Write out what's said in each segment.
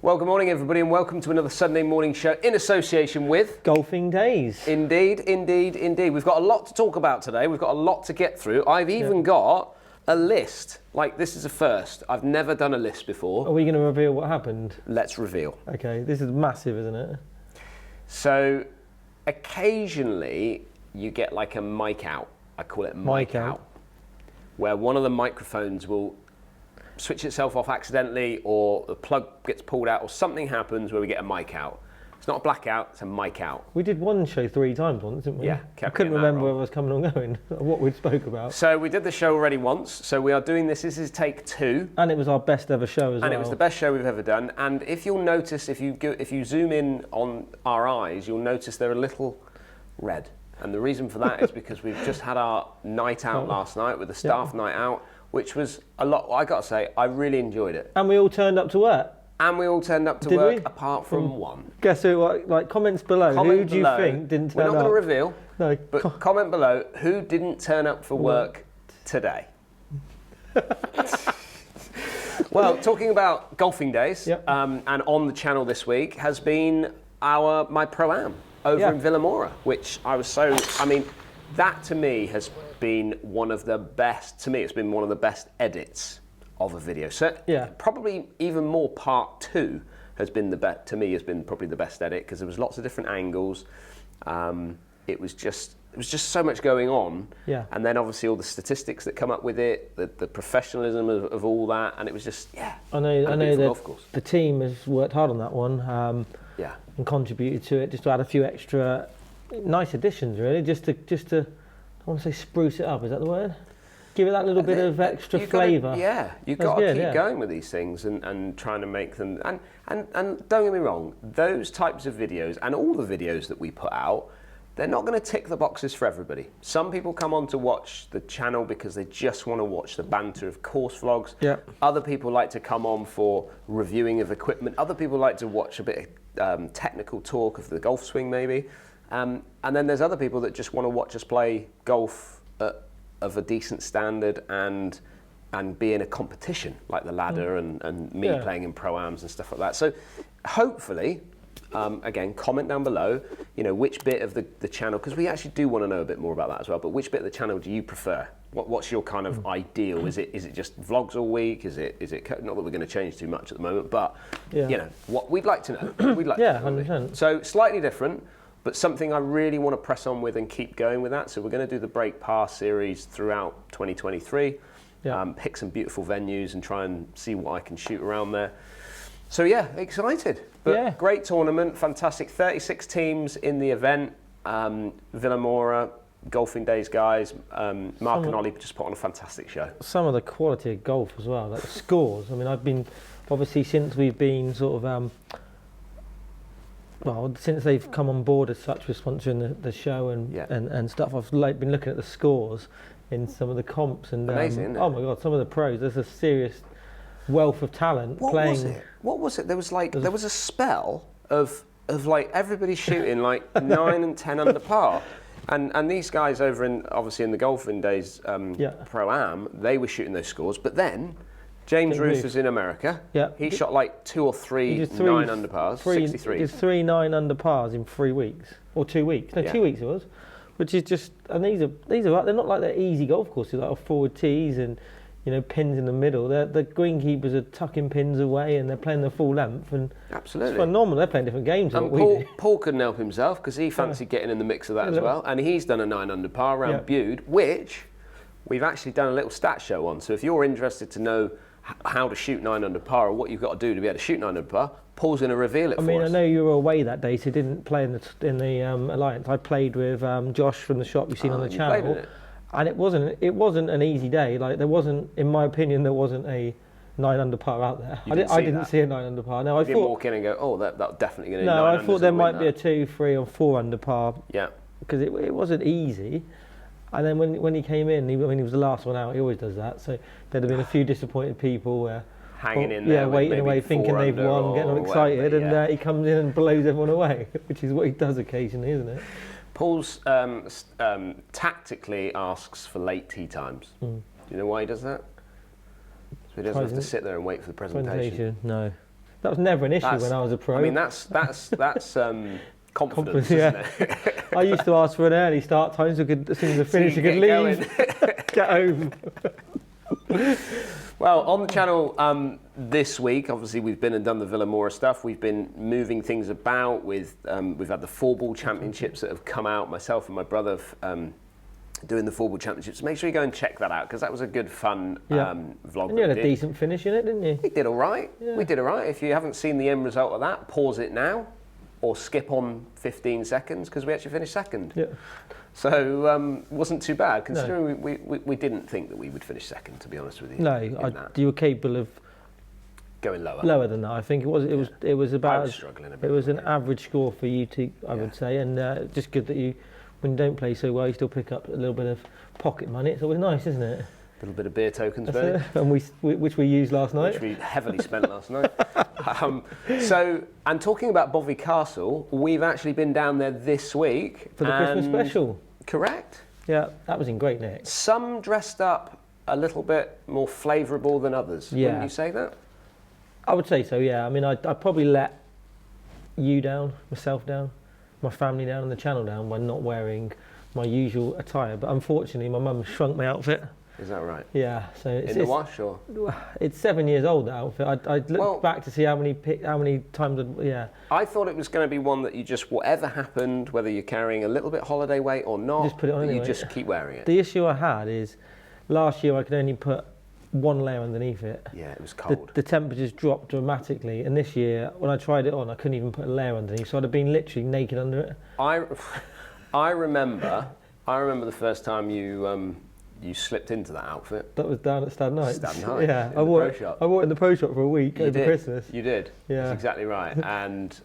Well, good morning, everybody, and welcome to another Sunday morning show in association with Golfing Days. Indeed, indeed, indeed. We've got a lot to talk about today. We've got a lot to get through. I've even got a list. Like, this is a first. I've never done a list before. Are we going to reveal what happened? Let's reveal. Okay, this is massive, isn't it? So, occasionally, you get like a mic out. I call it mic out. Where one of the microphones will switch itself off accidentally, or the plug gets pulled out, or something happens where we get a mic out. It's not a blackout, it's a mic out. We did one show 3 times once, didn't we? Yeah. I couldn't remember where I was coming or going, what we spoke about. So we did the show already once, so we are doing this. This is take 2. And it was our best ever show as well. And it was the best show we've ever done. And if you'll notice, if you zoom in on our eyes, you'll notice they're a little red. And the reason for that is because we've just had our night out last night with the staff night out, which was a lot. I got to say, I really enjoyed it. And we all turned up to work. And we all turned up to work, apart from one. Guess who? Like, comments below. Who do you think didn't turn up? We're not going to reveal. No. But comment below who didn't turn up for work today. Well, talking about golfing days, and on the channel this week has been my Pro-Am over in Villamora, which I was so. I mean, that to me has been one of the best. To me, it's been one of the best edits of a video. So probably even more part 2 has been the best. To me, has been probably the best edit because there was lots of different angles. It was just so much going on. Yeah. And then obviously all the statistics that come up with it, the professionalism of all that, and it was just I know that the team has worked hard on that one. And contributed to it just to add a few extra nice additions, really, just to I want to say spruce it up. Is that the word? Give it that little bit of extra flavour. You've got to keep going with these things and trying to make them. And don't get me wrong, those types of videos and all the videos that we put out, they're not going to tick the boxes for everybody. Some people come on to watch the channel because they just want to watch the banter of course vlogs. Other people like to come on for reviewing of equipment. Other people like to watch a bit of technical talk of the golf swing, maybe. And then there's other people that just want to watch us play golf of a decent standard and be in a competition like the ladder and me playing in Pro-Ams and stuff like that. So hopefully, again, comment down below, which bit of the channel, because we actually do want to know a bit more about that as well, but which bit of the channel do you prefer? What's your kind of ideal? Is it just vlogs all week? Is it not that we're going to change too much at the moment, but what we'd like to know. We'd like to know, 100%. So slightly different, but something I really want to press on with and keep going with that. So we're going to do the break pass series throughout 2023. Pick some beautiful venues and try and see what I can shoot around there. So excited. But great tournament, fantastic. 36 teams in the event. Villamora, Golfing Days guys. Mark and Ollie just put on a fantastic show. Some of the quality of golf as well, like the scores. I mean, I've been, obviously since we've been sort of, since they've come on board as such with sponsoring the show and stuff, I've been looking at the scores in some of the comps and amazing, isn't it? Oh my God, some of the pros, there's a serious wealth of talent playing. What was it? There was a spell of like everybody shooting like 9 and 10 under par. And these guys over in the Golfing Days Pro-Am, they were shooting those scores, but then James Ruth was in America. He shot like 2 or 3 9 under pars, 63. He did 3 9 under pars in 3 weeks or 2 weeks. No, 2 weeks it was, which is just. And these are they're not like they're easy golf courses like forward tees and pins in the middle. The greenkeepers are tucking pins away and they're playing the full length and absolutely it's phenomenal. They're playing different games. And Paul couldn't help himself because he fancied getting in the mix of that as well, and he's done a 9 under par around Bude, which we've actually done a little stat show on. So if you're interested to know how to shoot 9 under par or what you've got to do to be able to shoot 9 under par, Paul's going to reveal it for us. I know you were away that day, so didn't play in the Alliance. I played with Josh from the shop you've seen on the channel, and it wasn't an easy day. Like there wasn't, in my opinion, there wasn't a 9 under par out there. I didn't see a 9 under par. No, I didn't walk in and go, oh, that definitely going to. No, I thought there might be a 2, 3, or 4 under par. Yeah, because it wasn't easy. And then when he came in, he was the last one out. He always does that. So there'd have been a few disappointed people hanging in there, waiting away, thinking they've won, getting all excited, and he comes in and blows everyone away, which is what he does occasionally, isn't it? Paul's tactically asks for late tee times. Do you know why he does that? So he doesn't have to sit there and wait for the presentation. No. That was never an issue when I was a pro. I mean, that's confidence, isn't it? I used to ask for an early start time so as soon as I finished, I could leave, get home. Well, on the channel this week, obviously we've been and done the Villamora stuff. We've been moving things about. We've had the 4-ball championships that have come out. Myself and my brother doing the 4-ball championships. Make sure you go and check that out because that was a good, fun vlog. And you had a decent finish in it, didn't you? We did all right. Yeah. We did all right. If you haven't seen the end result of that, pause it now or skip on 15 seconds because we actually finished second. Yeah. So wasn't too bad considering we didn't think that we would finish second, to be honest with you. No, you were capable of going lower. Lower than that, I think it was about. I was struggling a bit. It was an average score for you two, I would say, and just good that you, when you don't play so well, you still pick up a little bit of pocket money. It's always nice, isn't it? A little bit of beer tokens, Bernie. And which we used last night. Which we heavily spent last night. So, and talking about Bovey Castle, we've actually been down there this week for the Christmas special. Correct. Yeah, that was in great nick. Some dressed up a little bit more flavourable than others. Yeah. Wouldn't you say that? I would say so, yeah. I mean, I probably let you down, myself down, my family down, and the channel down by not wearing my usual attire. But unfortunately, my mum shrunk my outfit. Is that right? Yeah. So it's in the wash, or? It's 7 years old, that outfit. I looked back to see how many times. I thought it was going to be one that you just, whatever happened, whether you're carrying a little bit holiday weight or not, just put it on anyway. You just keep wearing it. The issue I had is last year I could only put one layer underneath it. Yeah, it was cold. The temperatures dropped dramatically, and this year when I tried it on, I couldn't even put a layer underneath, so I'd have been literally naked under it. I remember the first time you slipped into that outfit. That was down at Stad Nights. Stad Nights. Yeah, I wore it in the pro shop for a week over Christmas. You did. Yeah, that's exactly right. And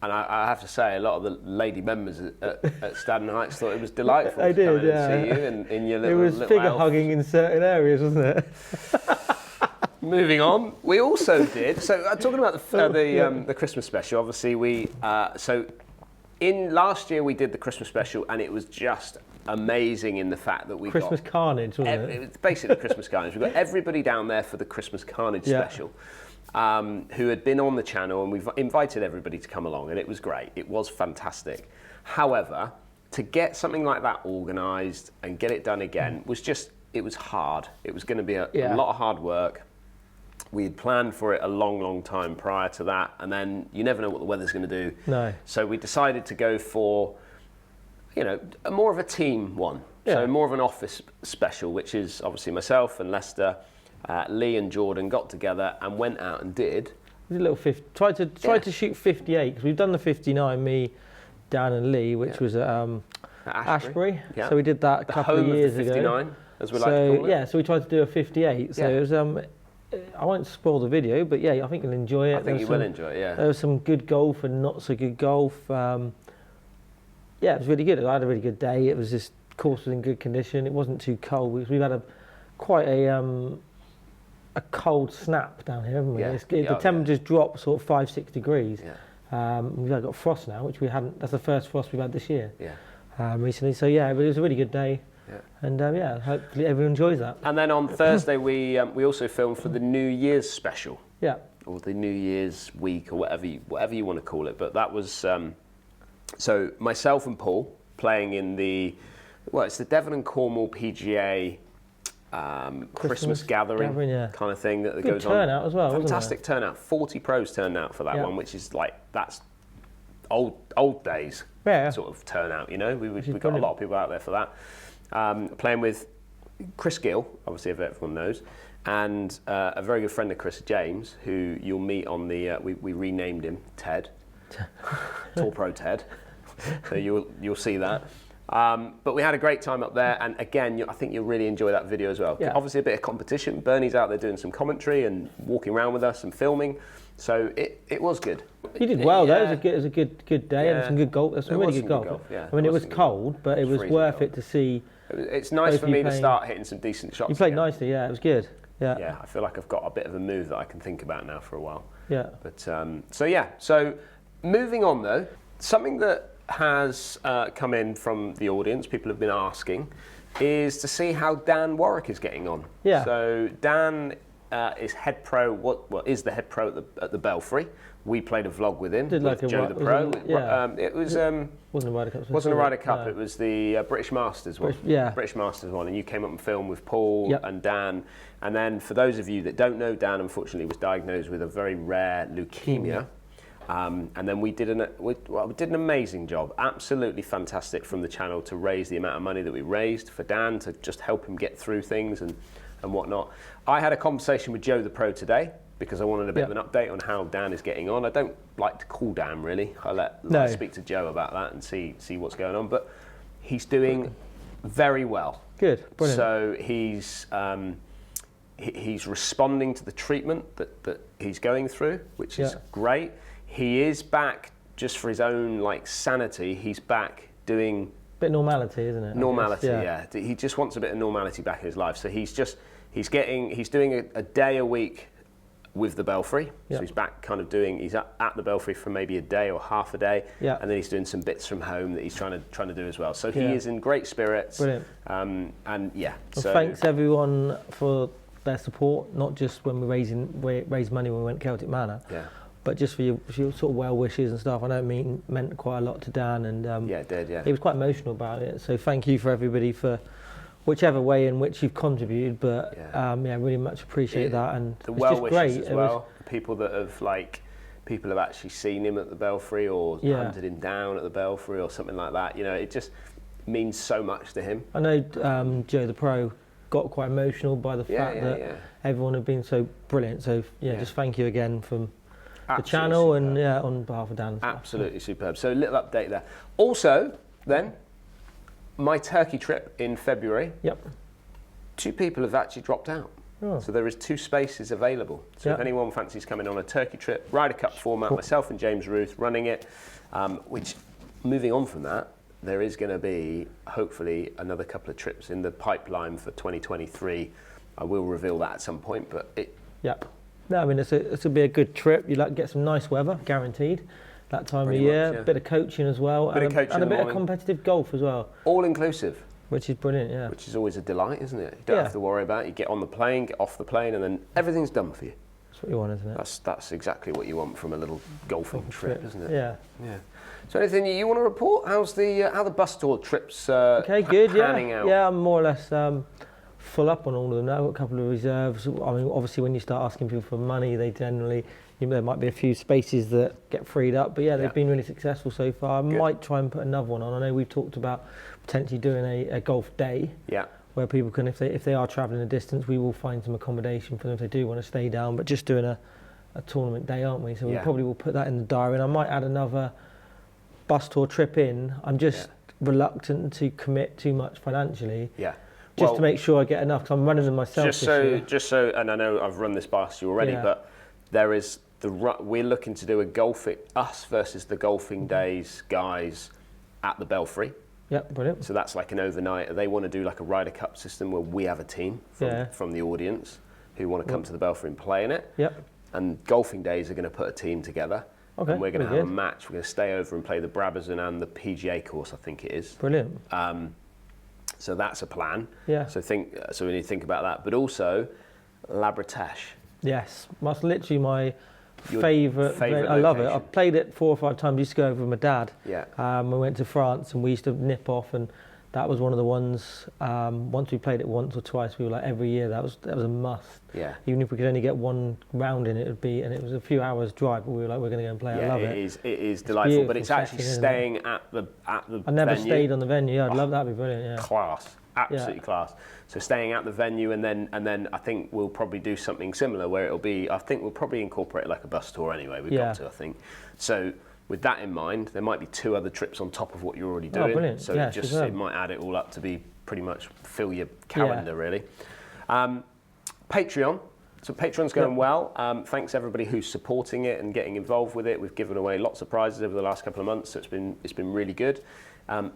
I have to say, a lot of the lady members at Stad Nights thought it was delightful. They did, to see you in your little. It was figure hugging in certain areas, wasn't it? Moving on, we also did. So talking about the Christmas special, obviously in last year we did the Christmas special, and it was just amazing in the fact that we Christmas got carnage, wasn't it? It was basically Christmas carnage. We got everybody down there for the Christmas carnage special, who had been on the channel, and we've invited everybody to come along, and it was great. It was fantastic. However, to get something like that organised and get it done again it was hard. It was going to be a lot of hard work. We had planned for it a long, long time prior to that, and then you never know what the weather's going to do. No. So we decided to go for, more of a team one. Yeah. So more of an office special, which is obviously myself and Lester, Lee and Jordan got together and went out and did. We did a little tried to shoot 58 because we've done the 59, me, Dan and Lee, which was at Ashbury. Yeah. So we did that a couple of years ago. 59, as we like to call it. Yeah, so we tried to do a 58. So it was I won't spoil the video, but I think you'll enjoy it. I think you will enjoy it, yeah. There was some good golf and not so good golf. It was really good. I had a really good day. It was just course was in good condition. It wasn't too cold. We've had quite a cold snap down here, haven't we? The temperatures dropped sort of 5-6 degrees. Yeah. We've got frost now, which we hadn't. That's the first frost we've had this year. Yeah. Recently, so it was a really good day. Yeah. And hopefully everyone enjoys that. And then on Thursday we also filmed for the New Year's special. Yeah. Or the New Year's week, or whatever you want to call it. But that was so myself and Paul playing in it's the Devon and Cornwall PGA Christmas gathering kind of thing that goes on. Good turnout as well. Fantastic turnout. 40 pros turned out for that one, which is that's old days sort of turnout. We got a lot of people out there for that. Playing with Chris Gill, obviously, if everyone knows, and a very good friend of Chris, James, who you'll meet on the. We renamed him Ted, Tall Pro Ted. So you'll see that. But we had a great time up there, and again, I think you'll really enjoy that video as well. Yeah. Obviously, a bit of competition. Bernie's out there doing some commentary and walking around with us and filming. So it was good. You did well though. It was a good day and some good golf. Some really good golf. Yeah, I mean, it was cold, but it was worth it to see. It's nice for me to start hitting some decent shots. You played nicely, yeah. It was good. Yeah. Yeah, I feel like I've got a bit of a move that I can think about now for a while. Yeah. But so moving on though, something that has come in from the audience, people have been asking, is to see how Dan Warwick is getting on. Yeah. So Dan is head pro. What is the head pro at the Belfry? We played a vlog with him, Did with like Joe the Pro. It was wasn't a Ryder Cup. Wasn't a Ryder Cup. No. It was the British Masters one. British Masters one, and you came up and filmed with Paul and Dan. And then, for those of you that don't know, Dan unfortunately was diagnosed with a very rare leukemia. And then we did an amazing job, absolutely fantastic from the channel to raise the amount of money that we raised for Dan to just help him get through things and whatnot. I had a conversation with Joe the Pro today because I wanted a bit of an update on how Dan is getting on. I don't like to call Dan really. I speak to Joe about that and see what's going on. But he's doing very well. Good, brilliant. So he's responding to the treatment that he's going through, which is great. He is back just for his own sanity. He's back doing a bit of normality, isn't it? Normality, yeah. He just wants a bit of normality back in his life. So he's doing a day a week with the Belfry. So he's back he's at the Belfry for maybe a day or half a day. Yeah. And then he's doing some bits from home that he's trying to do as well. So he is in great spirits. Brilliant. So thanks everyone for their support, not just when we raised money when we went Celtic Manor. Yeah. But just for your sort of well wishes and stuff. I know it meant quite a lot to Dan, and it did. Yeah, he was quite emotional about it. So thank you for everybody for whichever way in which you've contributed. But really much appreciate that. And the well wishes as well. The people that have actually seen him at the Belfry or hunted him down at the Belfry or something like that. You know, it just means so much to him. I know Joe the Pro got quite emotional by the fact that everyone had been so brilliant. So just thank you again from the channel superb. And on behalf of Dan. Absolutely superb. So a little update there. Also, then, my Turkey trip in February. Yep. 2 people have actually dropped out. Oh. So there is 2 spaces available. So if anyone fancies coming on a Turkey trip, Ryder Cup format, myself and James Ruth running it, which, moving on from that, there is going to be, hopefully, another couple of trips in the pipeline for 2023. I will reveal that at some point, but it... Yep. No, I mean, this will be a good trip. You get some nice weather, guaranteed, that time of year. A bit of coaching as well. And a bit of competitive golf as well. All inclusive. Which is brilliant, yeah. Which is always a delight, isn't it? You don't have to worry about it. You get on the plane, get off the plane, and then everything's done for you. That's what you want, isn't it? That's exactly what you want from a little golfing trip, isn't it? Yeah. Yeah. So anything you want to report? How's how the bus tour trips panning out? Yeah, I'm more or less... full up on all of them now. I've got a couple of reserves. I mean, obviously, when you start asking people for money, they generally, there might be a few spaces that get freed up. But they've been really successful so far. I might try and put another one on. I know we've talked about potentially doing a golf day. Yeah. Where people can, if they are travelling a distance, we will find some accommodation for them if they do want to stay down. But just doing a tournament day, aren't we? So we probably will put that in the diary. And I might add another bus tour trip in. I'm just reluctant to commit too much financially. Yeah. Just to make sure I get enough, because I'm running them myself. Just so, and I know I've run this past you already, but there is we're looking to do us versus the golfing days guys at the Belfry. Yeah, brilliant. So that's like an overnight. They want to do like a Ryder Cup system where we have a team from the audience who want to come to the Belfry and play in it. Yep. And golfing days are going to put a team together. Okay. And we're going to have a match. We're going to stay over and play the Brabazon and the PGA course, I think it is. Brilliant. So that's a plan. Yeah. So we need to think about that. But also, Labratash. Yes, that's literally my favourite. I love it. I've played it 4 or 5 times. I used to go over with my dad. Yeah. We went to France and we used to nip off, and that was one of the ones. Once we played it once or twice, we were like every year. That was a must. Yeah. Even if we could only get one round in, it would be, and it was a few hours drive, but we were like, we're going to go and play. I love it. It is delightful, but it's actually staying at the I never stayed on the venue. Yeah, I'd love that. Would be brilliant. Yeah. Class. Absolutely class. So staying at the venue, and then I think we'll probably do something similar where it'll be. I think we'll probably incorporate like a bus tour anyway. We've got to, I think. So with that in mind, there might be 2 other trips on top of what you're already doing. Brilliant. So it might add it all up to be pretty much fill your calendar really. Patreon. So Patreon's going well. Thanks everybody who's supporting it and getting involved with it. We've given away lots of prizes over the last couple of months, so it's been really good.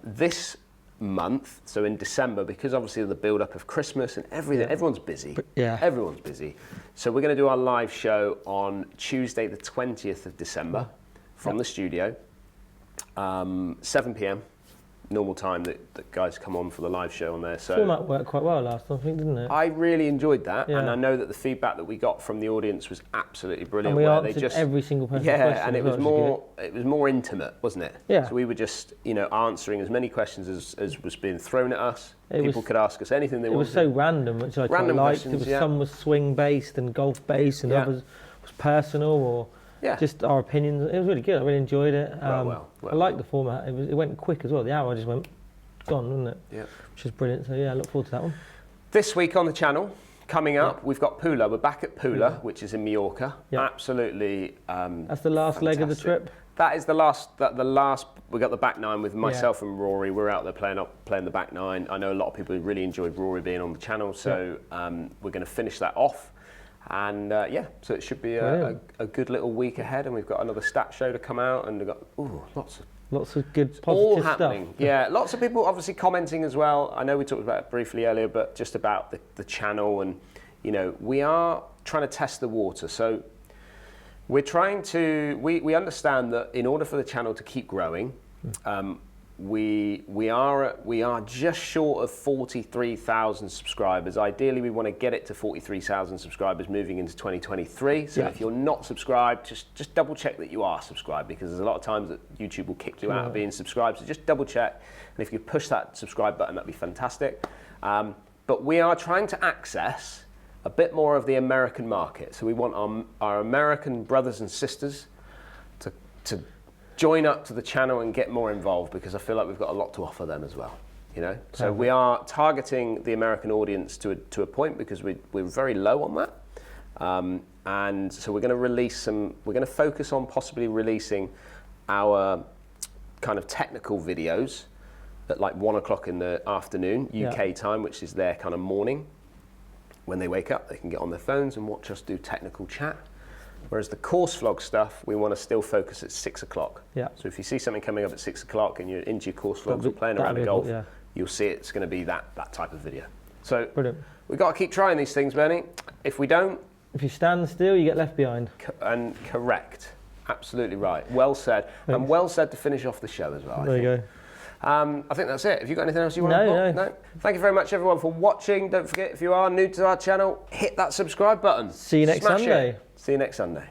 This month, so in December, because obviously of the build-up of Christmas and everything, everyone's busy. Everyone's busy. So we're going to do our live show on Tuesday, the 20th of December, from the studio, 7 p.m. normal time that guys come on for the live show on there. So the format worked quite well last time, I think, didn't it? I really enjoyed that, Yeah. and I know that the feedback that we got from the audience was absolutely brilliant. And we where answered they just, every single person's question. and it was more intimate, wasn't it? Yeah. So we were just answering as many questions as was being thrown at us. People could ask us anything they wanted. It was so random, which I quite liked. Some was swing based and golf based, and others was personal or just our opinions. It was really good. I really enjoyed it. I liked the format. It went quick as well. The hour just went gone, wasn't it? Yeah. Which is brilliant. So yeah, I look forward to that one. This week on the channel, coming up, we've got Pula. We're back at Pula, which is in Mallorca. Absolutely. That's the last leg of the trip. That is the last. We got the back nine with myself and Rory. We're out there playing the back nine. I know a lot of people really enjoyed Rory being on the channel, so we're going to finish that off. And so it should be a good little week ahead. And we've got another stat show to come out, and we've got lots of good positive all happening. stuff. Yeah, lots of people obviously commenting as well. I know we talked about it briefly earlier, but just about the channel, and we are trying to test the water. So we're trying to. We understand that in order for the channel to keep growing, we are just short of 43,000 subscribers. Ideally, we want to get it to 43,000 subscribers moving into 2023. So if you're not subscribed, just double check that you are subscribed, because there's a lot of times that YouTube will kick you out of being subscribed. So just double check, and if you push that subscribe button, that'd be fantastic. But we are trying to access a bit more of the American market. So we want our American brothers and sisters to join up to the channel and get more involved, because I feel like we've got a lot to offer them as well. So we are targeting the American audience to a point, because we're very low on that, and so we're going to release we're going to focus on possibly releasing our kind of technical videos at like 1 o'clock in the afternoon UK time, which is their kind of morning. When they wake up, they can get on their phones and watch us do technical chat. Whereas the course vlog stuff, we want to still focus at 6 o'clock. Yeah. So if you see something coming up at 6 o'clock and you're into your course vlogs or playing around a golf, you'll see it's going to be that type of video. So we've got to keep trying these things, Bernie. If we don't... If you stand still, you get left behind. And correct. Absolutely right. Well said. Thanks. And well said to finish off the show as well. There you go. I think that's it. Have you got anything else you want to put? No. Thank you very much, everyone, for watching. Don't forget, if you are new to our channel, hit that subscribe button. See you next Sunday. See you next Sunday.